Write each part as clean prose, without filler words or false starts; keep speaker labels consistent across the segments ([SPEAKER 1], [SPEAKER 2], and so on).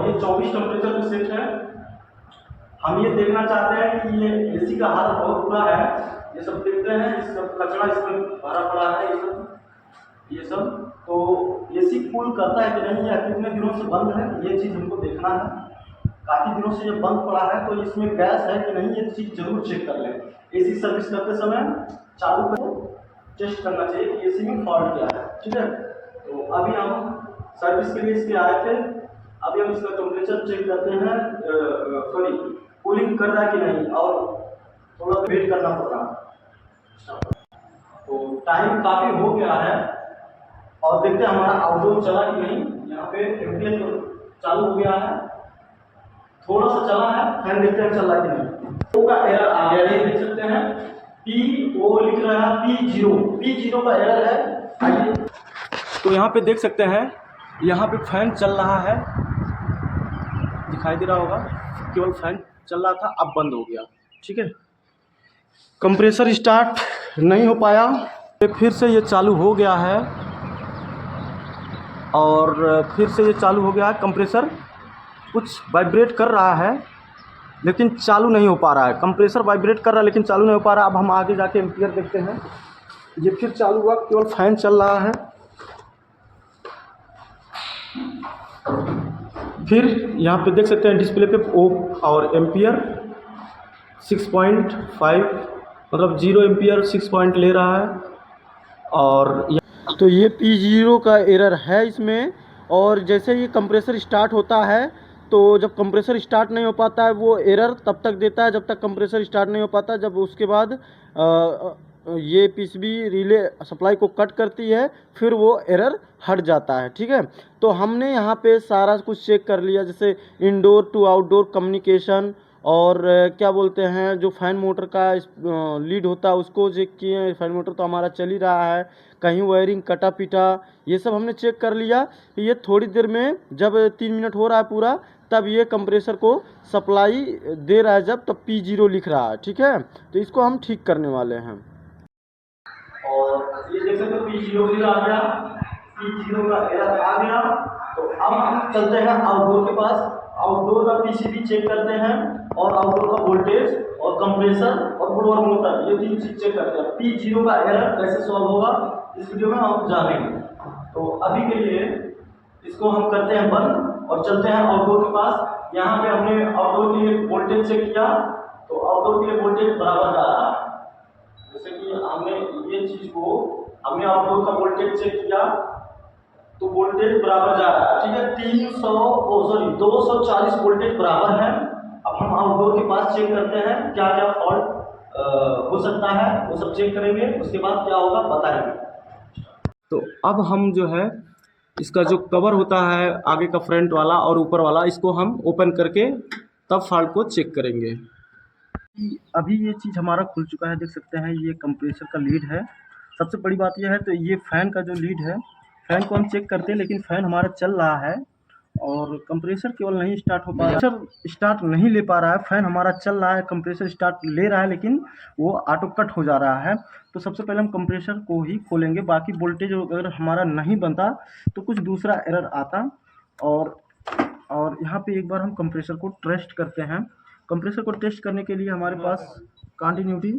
[SPEAKER 1] और ये 24 टेम्परेचर पे सेट है। हम ये देखना चाहते हैं कि ये एसी का हालत बहुत बुरा है। ये सब देखते हैं, इस सब कचरा इसमें भरा पड़ा है, ये सब तो एसी कूल करता है कि नहीं, या कितने दिनों से बंद है, ये चीज़ हमको देखना है। काफ़ी दिनों से ये बंद पड़ा है तो इसमें गैस है कि नहीं, ये चीज़ जरूर चेक कर लें। एसी सर्विस करते समय चालू कर टेस्ट करना चाहिए कि एसी में फॉल्ट क्या है। ठीक है, तो अभी हम सर्विस के लिए इसके आए थे। अभी हम इसका टेम्परेचर चेक करते हैं, सॉरी कूलिंग कर रहा है कि नहीं, और थोड़ा वेट करना पड़ रहा। तो टाइम काफ़ी हो गया है और देखते हैं हमारा आउटडोर चला कि नहीं। यहाँ पे एम्पियर तो चालू हो गया है, थोड़ा सा चला है, फैन देखते हैं चल रहा कि नहीं। तो का एरर आ गया, ये देख सकते हैं PO लिख रहा है, P0 का एरर है। आइए, तो यहाँ पे देख सकते हैं, यहाँ पे फैन चल रहा है, दिखाई दे रहा होगा, केवल फैन चल रहा था, अब बंद हो गया। ठीक है, कंप्रेसर स्टार्ट नहीं हो पाया, फिर से ये चालू हो गया है और फिर से ये चालू हो गया है। कंप्रेसर कुछ वाइब्रेट कर रहा है लेकिन चालू नहीं हो पा रहा है। कंप्रेसर वाइब्रेट कर रहा है लेकिन चालू नहीं हो पा रहा। अब हम आगे जाके एम्पियर देखते हैं, ये फिर चालू हुआ, केवल फैन चल रहा है। फिर यहाँ पे देख सकते हैं डिस्प्ले पे ओ और एम्पियर 6.5, मतलब 0 एम्पियर 6 पॉइंट ले रहा है। और तो ये P0 का एरर है इसमें। और जैसे ही कंप्रेसर स्टार्ट होता है तो जब कंप्रेसर स्टार्ट नहीं हो पाता है वो एरर तब तक देता है जब तक कंप्रेसर स्टार्ट नहीं हो पाता। जब उसके बाद ये पीसीबी रिले सप्लाई को कट करती है फिर वो एरर हट जाता है। ठीक है, तो हमने यहाँ पे सारा कुछ चेक कर लिया, जैसे इंडोर टू आउटडोर कम्युनिकेशन और क्या बोलते हैं जो फैन मोटर का लीड होता है उसको चेक किए। फैन मोटर तो हमारा चल ही रहा है, कहीं वायरिंग कटा पिटा ये सब हमने चेक कर लिया। ये थोड़ी देर में जब 3 मिनट हो रहा है पूरा, तब ये कंप्रेसर को सप्लाई दे रहा है, जब तब P0 लिख रहा है। ठीक है, तो इसको हम ठीक करने वाले हैं। और ये देख सकते हो P0 आ गया, P0 का एरर आ गया। तो अब हम चलते हैं आउटडोर के पास, आउटडोर का पीसीबी चेक करते हैं और आउटडोर का वोल्टेज और कंप्रेसर और ब्लोअर मोटर, ये 3 चीज चेक करते हैं। P0 का एरर कैसे सॉल्व होगा इस वीडियो में हम जानेंगे। तो अभी के लिए इसको हम करते हैं बंद और चलते हैं आउटडोर के पास। यहाँ पे हमने आउटडोर के लिए वोल्टेज चेक किया, तो आउटडोर के लिए वोल्टेज बराबर जा रहा है। जैसे कि हमने ये चीज को हमने आउटडोर का वोल्टेज चेक किया तो वोल्टेज बराबर जा रहा है। ठीक है, 240 वोल्टेज बराबर है। अब हम आउटडोर के पास चेक करते हैं क्या क्या फॉल्ट हो सकता है, वो सब चेक करेंगे, उसके बाद क्या होगा बताएंगे। तो अब हम जो है इसका जो कवर होता है आगे का फ्रंट वाला और ऊपर वाला, इसको हम ओपन करके तब फॉल्ट को चेक करेंगे। अभी ये चीज़ हमारा खुल चुका है, देख सकते हैं ये कंप्रेसर का लीड है। सबसे बड़ी बात यह है तो ये फ़ैन का जो लीड है, फ़ैन को हम चेक करते हैं लेकिन फ़ैन हमारा चल रहा है और कंप्रेसर केवल नहीं स्टार्ट हो पा रहा है, स्टार्ट नहीं ले पा रहा है। फ़ैन हमारा चल रहा है, कंप्रेसर स्टार्ट ले रहा है लेकिन वो ऑटो कट हो जा रहा है। तो सबसे पहले हम कंप्रेसर को ही खोलेंगे, बाकी वोल्टेज अगर हमारा नहीं बनता तो कुछ दूसरा एरर आता। और यहाँ पे एक बार हम कंप्रेसर को टेस्ट करते हैं। कंप्रेसर को टेस्ट करने के लिए हमारे पास कंटिन्यूटी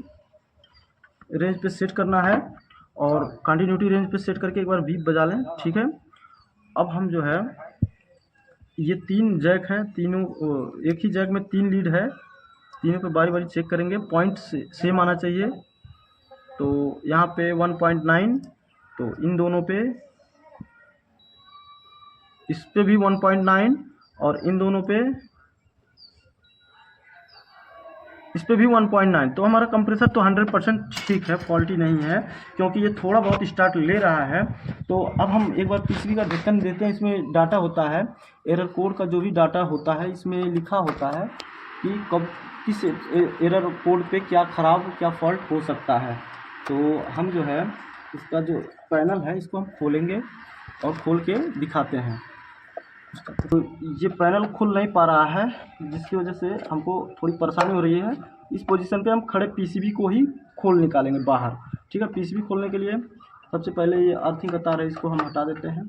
[SPEAKER 1] रेंज पे सेट करना है और कंटिन्यूटी रेंज पे सेट करके एक बार बीप बजा लें। ठीक है, अब हम जो है ये 3 जैक हैं, तीनों एक ही जैक में 3 लीड है, तीनों पे बारी बारी चेक करेंगे। पॉइंट सेम आना चाहिए। तो यहाँ पे 1.9, तो इन दोनों पे, इस पे भी 1.9 और इन दोनों पे इस पे भी 1.9। तो हमारा कंप्रेसर तो 100% ठीक है, फॉल्टी नहीं है, क्योंकि ये थोड़ा बहुत स्टार्ट ले रहा है। तो अब हम एक बार पीसीबी का ढक्कन देते हैं। इसमें डाटा होता है, एरर कोड का जो भी डाटा होता है इसमें लिखा होता है कि कब किस एरर कोड पे क्या ख़राब क्या फॉल्ट हो सकता है। तो हम जो है इसका जो पैनल है इसको हम खोलेंगे और खोल के दिखाते हैं। तो ये पैनल खुल नहीं पा रहा है जिसकी वजह से हमको थोड़ी परेशानी हो रही है। इस पोजीशन पे हम खड़े पीसीबी को ही खोल निकालेंगे बाहर। ठीक है, पीसीबी खोलने के लिए सबसे पहले ये अर्थिंग का तार है, इसको हम हटा देते हैं।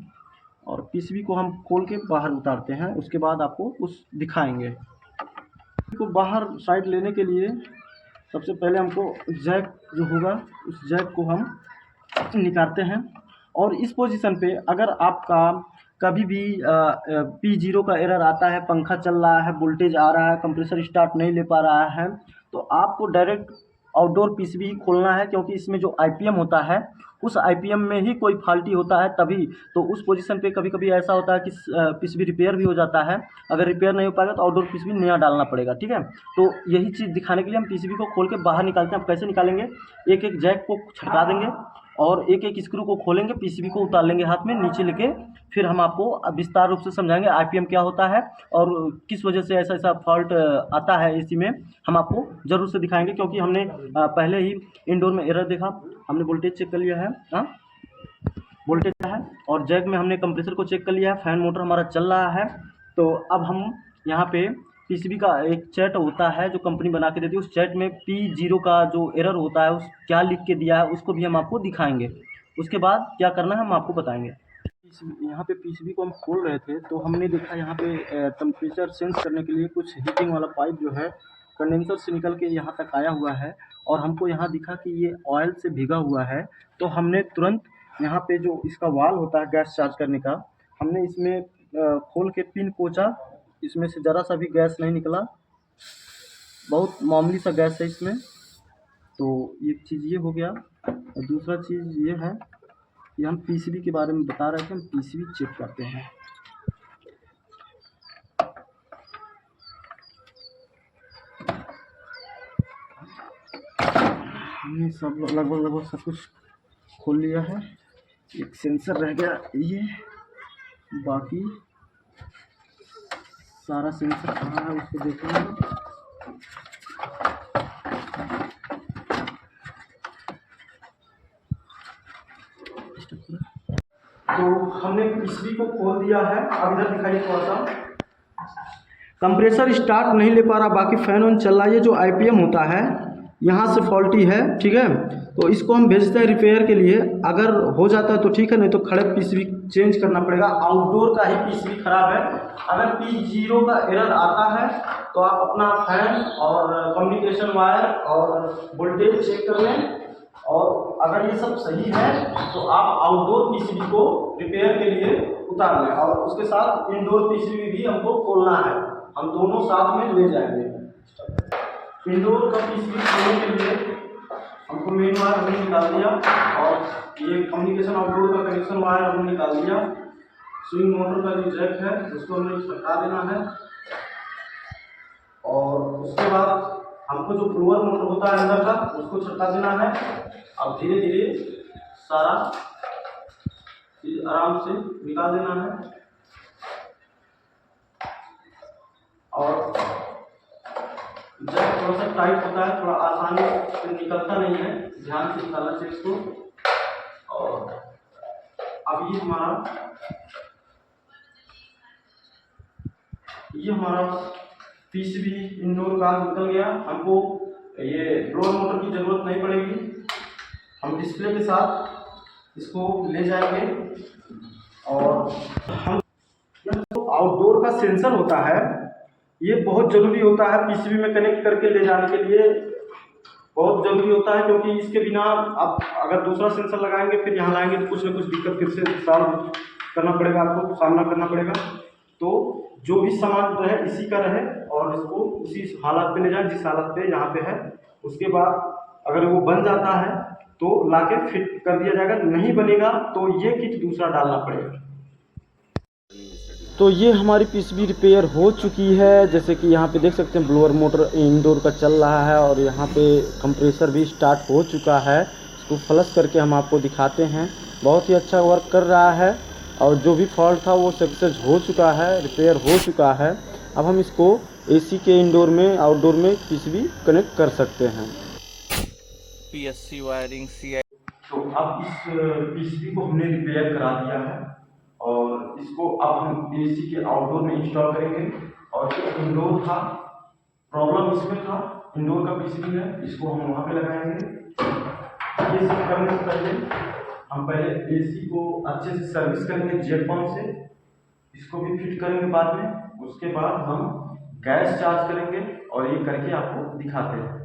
[SPEAKER 1] और पीसीबी को हम खोल के बाहर उतारते हैं, उसके बाद आपको उस दिखाएंगे। को बाहर साइड लेने के लिए सबसे पहले हमको जैक जो होगा उस जैक को हम निकालते हैं, और इस पोजीशन पे अगर आपका कभी भी P0 का एरर आता है, पंखा चल रहा है, वोल्टेज आ रहा है, कंप्रेसर स्टार्ट नहीं ले पा रहा है, तो आपको डायरेक्ट आउटडोर पीसीबी ही खोलना है, क्योंकि इसमें जो आईपीएम होता है उस आईपीएम में ही कोई फॉल्टी होता है तभी। तो उस पोजीशन पे कभी कभी ऐसा होता है कि पीसीबी रिपेयर भी हो जाता है, अगर रिपेयर नहीं हो पाएगा तो आउटडोर पीसीबी नया डालना पड़ेगा, ठीक है। तो यही चीज़ दिखाने के लिए हम पीसीबी को खोल के बाहर निकालते हैं। आप कैसे निकालेंगे, एक एक जैक को छटका देंगे और एक एक स्क्रू को खोलेंगे, पीसीबी को उतार लेंगे हाथ में नीचे लेके, फिर हम आपको विस्तार रूप से समझाएंगे आईपीएम क्या होता है और किस वजह से ऐसा ऐसा फॉल्ट आता है एसी में, हम आपको ज़रूर से दिखाएंगे। क्योंकि हमने पहले ही इंडोर में एरर देखा, हमने वोल्टेज चेक कर लिया है, वोल्टेज है, और जैक में हमने कंप्रेसर को चेक कर लिया है, फैन मोटर हमारा चल रहा है। तो अब हम यहाँ पे पीसीबी का एक चैट होता है जो कंपनी बना के देती है, उस चैट में P0 का जो एरर होता है उस क्या लिख के दिया है उसको भी हम आपको दिखाएंगे। उसके बाद क्या करना है हम आपको बताएंगे। यहाँ पे पीसीबी को हम खोल रहे थे तो हमने देखा यहाँ पे टेम्परेचर सेंस करने के लिए कुछ हीटिंग वाला पाइप जो है कंडेंसर से निकल के यहाँ तक आया हुआ है, और हमको यहाँ दिखा कि ये ऑयल से भीगा हुआ है। तो हमने तुरंत यहाँ पे जो इसका वाल होता है गैस चार्ज करने का, हमने इसमें खोल के पिन कोचा, इसमें से ज़रा सा भी गैस नहीं निकला, बहुत मामूली सा गैस है इसमें। तो एक चीज़ ये हो गया, और दूसरा चीज़ ये है कि हम पीसीबी के बारे में बता रहे थे, हम पीसीबी चेक करते हैं। हमने सब लगभग सब कुछ खोल लिया है, एक सेंसर रह गया ये, बाकी सारा सेंसर कहाँ है उसको देखेंगे। तो हमने पीसीबी को खोल दिया है, अब इधर दिखाइए थोड़ा सा। कंप्रेसर स्टार्ट नहीं ले पा रहा, बाकी फैन ऑन चल रहा है। ये जो आईपीएम होता है यहाँ से फॉल्टी है, ठीक है। तो इसको हम भेजते हैं रिपेयर के लिए, अगर हो जाता है तो ठीक है, नहीं तो खड़े पीसीबी चेंज करना पड़ेगा। आउटडोर का ही पीसीबी खराब है। अगर P0 का एरर आता है तो आप अपना फैन और कम्युनिकेशन वायर और वोल्टेज चेक कर लें, और अगर ये सब सही है तो आप आउटडोर पीसीबी को रिपेयर के लिए उतार लें, और उसके साथ इंडोर पीसीबी भी हमको खोलना है, हम दोनों साथ में ले जाएंगे। इंडोर का पीसीबी खोलने के लिए हमको मेन वायर हमने निकाल दिया, और ये कम्युनिकेशन आउटडोर का कनेक्शन वायर हमने निकाल दिया। स्विंग मोटर का जो जैक है उसको हमने हटा देना है, और उसके बाद हमको जो फ्लोअर मोटर होता है अंदर का उसको छटका देना है। अब धीरे धीरे सारा चीज आराम से निकाल देना है, और जब थोड़ा सा टाइट होता है, थोड़ा आसानी से निकलता नहीं है, ध्यान से निकालना चाहिए इसको। और अब ये हमारा पीसीबी इंडोर का निकल गया। हमको ये ब्लोअर मोटर की ज़रूरत नहीं पड़ेगी, हम डिस्प्ले के साथ इसको ले जाएंगे। और हम जो आउटडोर का सेंसर होता है ये बहुत ज़रूरी होता है, पीसीबी में कनेक्ट करके ले जाने के लिए बहुत ज़रूरी होता है, क्योंकि इसके बिना आप अगर दूसरा सेंसर लगाएंगे फिर यहाँ लाएंगे तो कुछ ना कुछ दिक्कत फिर से सॉल्व करना पड़ेगा, आपको सामना करना पड़ेगा। तो जो भी सामान रहे इसी का रहे, और इसको उसी हालत पे ले जाए जिस हालत पे यहाँ पे है। उसके बाद अगर वो बन जाता है तो लाके फिट कर दिया जाएगा, नहीं बनेगा तो ये किट दूसरा डालना पड़ेगा। तो ये हमारी पीसीबी रिपेयर हो चुकी है, जैसे कि यहाँ पे देख सकते हैं ब्लोअर मोटर इंडोर का चल रहा है, और यहाँ पे कंप्रेसर भी स्टार्ट हो चुका है। इसको फ्लश करके हम आपको दिखाते हैं, बहुत ही अच्छा वर्क कर रहा है, और जो भी फॉल्ट था वो सक्सेस हो चुका है, रिपेयर हो चुका है। अब हम इसको एसी के इंडोर में आउटडोर में पीसीबी कनेक्ट कर सकते हैं।
[SPEAKER 2] PSC wiring CI।
[SPEAKER 1] तो अब इस पीसीबी को हमने रिपेयर करा दिया है, और इसको अब हम एसी के आउटडोर में इंस्टॉल करेंगे। और जो इंडोर था, प्रॉब्लम इसमें था, इंडोर का पीसीबी है, इसको हम वहाँ पे लगाएंगे। ये सब करने से पहले हम पहले एसी को अच्छे से सर्विस करेंगे जेट पंप से, इसको भी फिट करेंगे बाद में। उसके बाद हम गैस चार्ज करेंगे और ये करके आपको दिखाते हैं।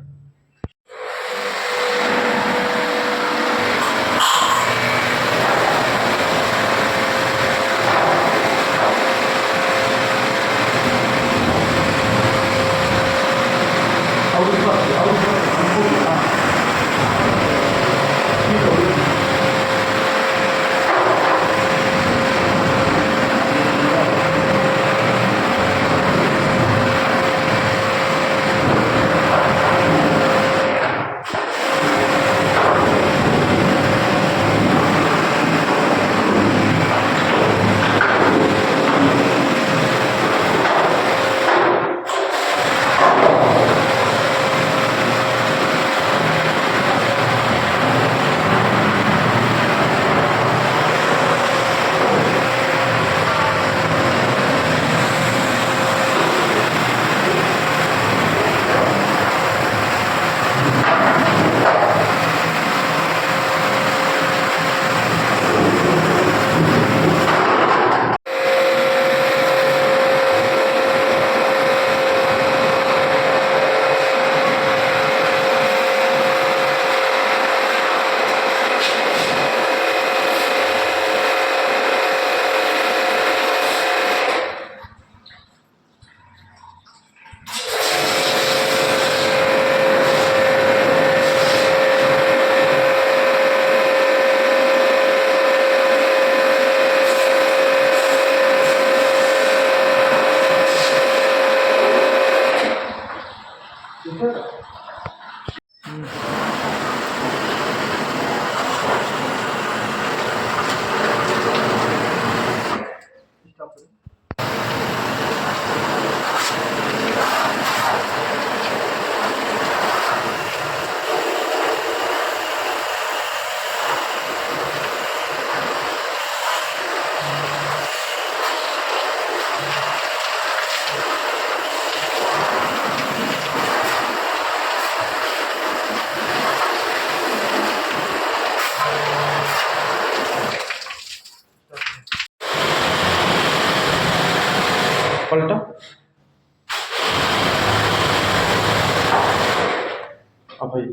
[SPEAKER 1] पलटा अब भाई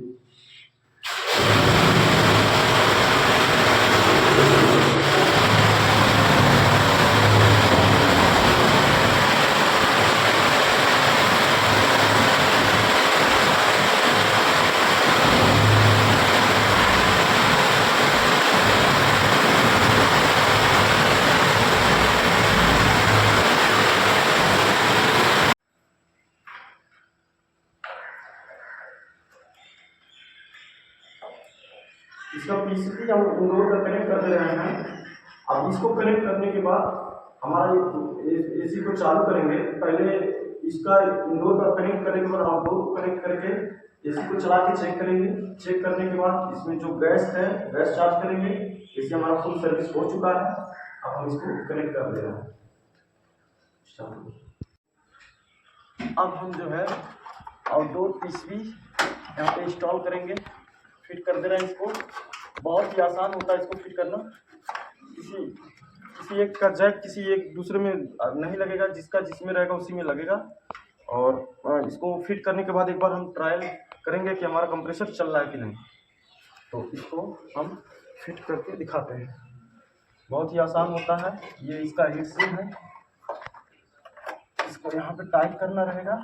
[SPEAKER 1] इसका पीसीबी हम इंडोर का कनेक्ट कर दे रहे हैं। अब इसको कनेक्ट करने के बाद हमारा एसी को चालू करेंगे। पहले इसका इंडोर का कनेक्ट करने के बाद आउटडोर को कनेक्ट करके एसी को चला के चेक करेंगे। चेक करने के बाद इसमें जो गैस है गैस चार्ज करेंगे। एसी हमारा फुल सर्विस हो चुका है। अब हम इसको कनेक्ट कर दे रहे हैं। अब हम जो है आउटडोर पीसीबी यहाँ पे इंस्टॉल करेंगे, फिट कर दे रहे हैं इसको। बहुत ही आसान होता है इसको फिट करना। किसी एक का जैक किसी एक दूसरे में नहीं लगेगा, जिसका जिसमें रहेगा उसी में लगेगा। और इसको फिट करने के बाद एक बार हम ट्रायल करेंगे कि हमारा कंप्रेसर चल रहा है कि नहीं। तो इसको हम फिट करके दिखाते हैं। बहुत ही आसान होता है। ये इसका हीट सिंक है, इसको यहाँ पे टाइट करना रहेगा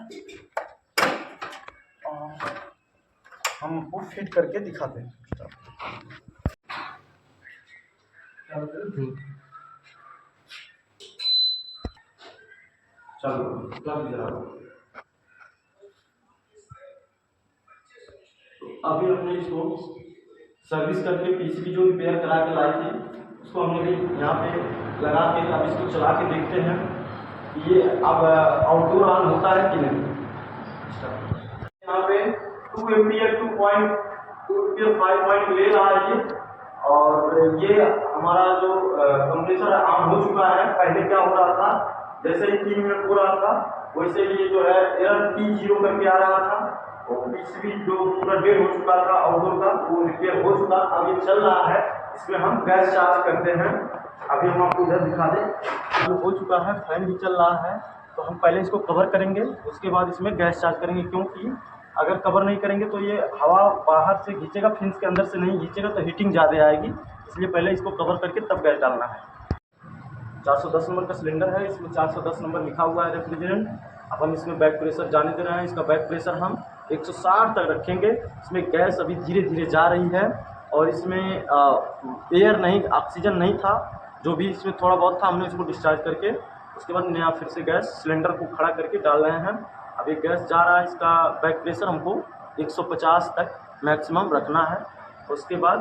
[SPEAKER 1] और हम वो फिट करके दिखाते हैं। चलो प्लग जला दो। तो अभी हमने इसको सर्विस करके पीसीबी जो रिपेयर करा के लाए थे उसको हमने यहाँ पे लगा के अब इसको चला के देखते हैं ये अब आउटडोर ऑन होता है कि नहीं। यहाँ पे 2 एम्पियर 2.2 एम्पियर 5 पॉइंट ले रहा है ये। और ये हमारा जो कंप्रेसर ऑन हो चुका है। पहले क्या हो रहा था, जैसे ही 3 मिनट हो रहा था वैसे ही जो है एरर T0 करके आ रहा था। और पीसीबी जो पूरा डेड हो चुका था आउटडोर का वो रिपेयर हो चुका, अब ये चल रहा है। इसमें हम गैस चार्ज करते हैं। अभी हम आपको इधर दिखा दें, जो हो चुका है, फैन भी चल रहा है। तो हम पहले इसको कवर करेंगे, उसके बाद इसमें गैस चार्ज करेंगे, क्योंकि अगर कवर नहीं करेंगे तो ये हवा बाहर से खींचेगा, फिन्स के अंदर से नहीं खींचेगा, तो हीटिंग ज़्यादा आएगी। इसलिए पहले इसको कवर करके तब गैस डालना है। 410 नंबर का सिलेंडर है, इसमें 410 नंबर लिखा हुआ है रेफ्रिजरेंट। अब हम इसमें बैक प्रेशर जाने दे रहे हैं। इसका बैक प्रेशर हम 160 तक रखेंगे। इसमें गैस अभी धीरे धीरे जा रही है और इसमें एयर नहीं, ऑक्सीजन नहीं था। जो भी इसमें थोड़ा बहुत था, हमने इसको डिस्चार्ज करके उसके बाद नया फिर से गैस सिलेंडर को खड़ा करके डाल रहे हैं। अभी गैस जा रहा है। इसका बैक प्रेशर हमको 150 तक मैक्सिमम रखना है। उसके बाद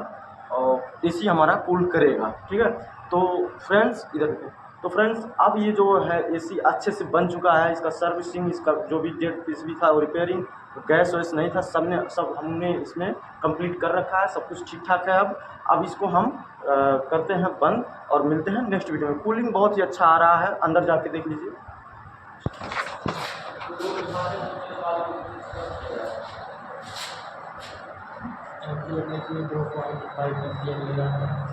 [SPEAKER 1] एसी हमारा कूल करेगा, ठीक है। तो फ्रेंड्स इधर देखो, तो फ्रेंड्स अब ये जो है एसी अच्छे से बन चुका है। इसका सर्विसिंग, इसका जो भी डेट पीस भी था वो रिपेयरिंग, गैस वैस नहीं था, सब हमने इसमें कंप्लीट कर रखा है। सब कुछ ठीक ठाक है। अब इसको हम करते हैं बंद और मिलते हैं नेक्स्ट वीडियो में। कूलिंग बहुत ही अच्छा आ रहा है, अंदर जाके देख लीजिए।
[SPEAKER 3] $2.5 मिला है।